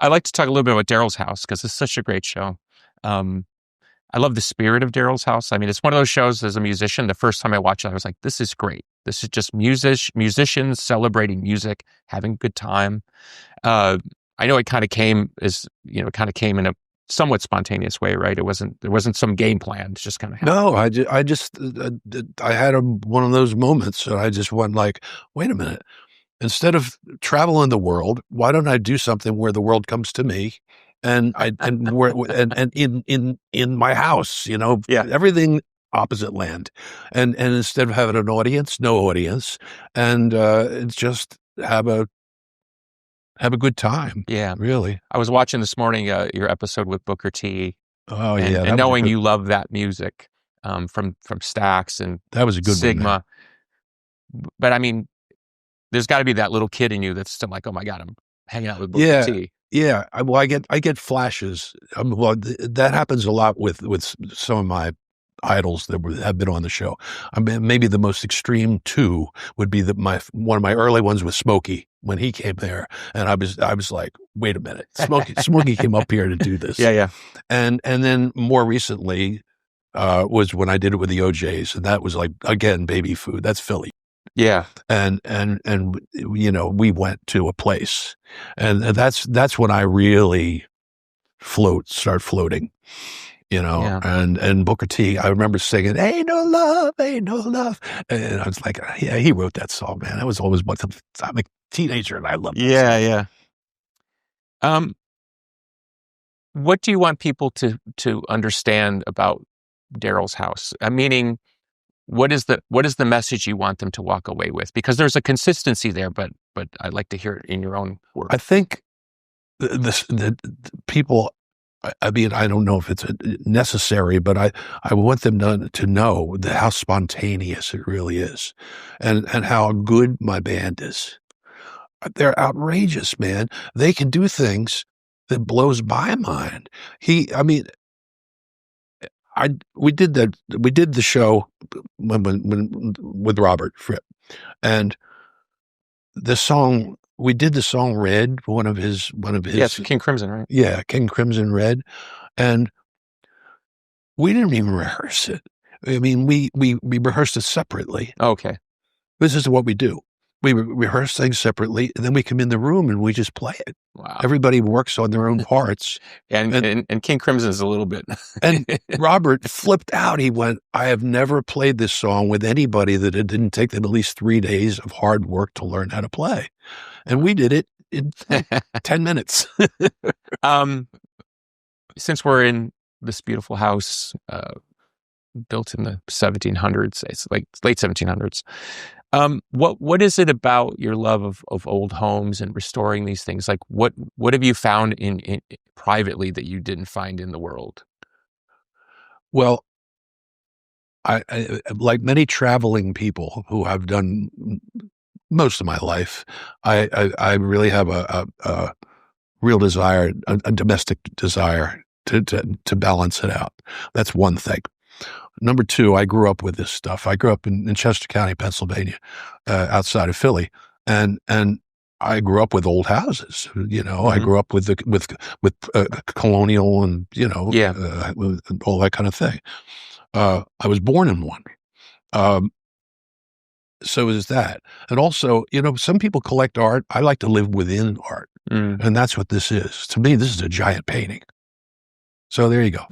I like to talk a little bit about Daryl's House because it's such a great show. Um, I love the spirit of Daryl's House. I mean, it's one of those shows as a musician. The first time I watched it, I was like, this is great. This is just musicians celebrating music, having a good time. Uh, I know it kind of came in a somewhat spontaneous way, right? There wasn't some game plan. It just kind of happened. No, I had one of those moments and I just went like, wait a minute. Instead of traveling the world, why don't I do something where the world comes to me, and in my house, Yeah. everything opposite land, and instead of having an audience, no audience, and it's just have a good time. Yeah. Really. I was watching this morning your episode with Booker T. Oh and, yeah, and knowing you love that music from Stax and that was a good Sigma. one, But I mean, there's got to be that little kid in you that's still like, oh my God, I'm hanging out with Booker T. Yeah. I get flashes. That happens a lot with some of my idols that have been on the show. I mean, maybe the most extreme two would be one of my early ones with Smokey when he came there, and I was like, wait a minute, Smokey came up here to do this. Yeah. And then more recently was when I did it with the OJs, and that was like, again, baby food. That's Philly. Yeah. And we went to a place, and that's when I really start floating, Yeah. and Booker T, I remember singing, ain't no love, and I was like, yeah, he wrote that song, man. That was always I'm a teenager and I love that song. Yeah. What do you want people to understand about Daryl's House? Meaning, what is the message you want them to walk away with? Because there's a consistency there, but I'd like to hear it in your own words. I think the people, I mean, I don't know if it's necessary, but I want them to know how spontaneous it really is, and how good my band is. They're outrageous, man. They can do things that blows my mind. We did the show when with Robert Fripp, and we did the song Red, one of his. Yes, King Crimson, right? Yeah, King Crimson Red, and we didn't even rehearse it. I mean, we rehearsed it separately. Okay. This is what we do. We rehearse things separately, and then we come in the room and we just play it. Wow. Everybody works on their own parts. and King Crimson is a little bit. And Robert flipped out. He went, I have never played this song with anybody that it didn't take them at least 3 days of hard work to learn how to play. And we did it in 10 minutes. Since we're in this beautiful house built in the 1700s, it's like late 1700s, what is it about your love of old homes and restoring these things? Like what have you found in privately that you didn't find in the world? Well, I like many traveling people who I've done most of my life, I really have a real desire, a domestic desire to balance it out. That's one thing. Number two, I grew up with this stuff. I grew up in Chester County, Pennsylvania, outside of Philly, and I grew up with old houses. I grew up with colonial and all that kind of thing. I was born in one. So is that. And also, some people collect art. I like to live within art. And that's what this is. To me, this is a giant painting. So there you go.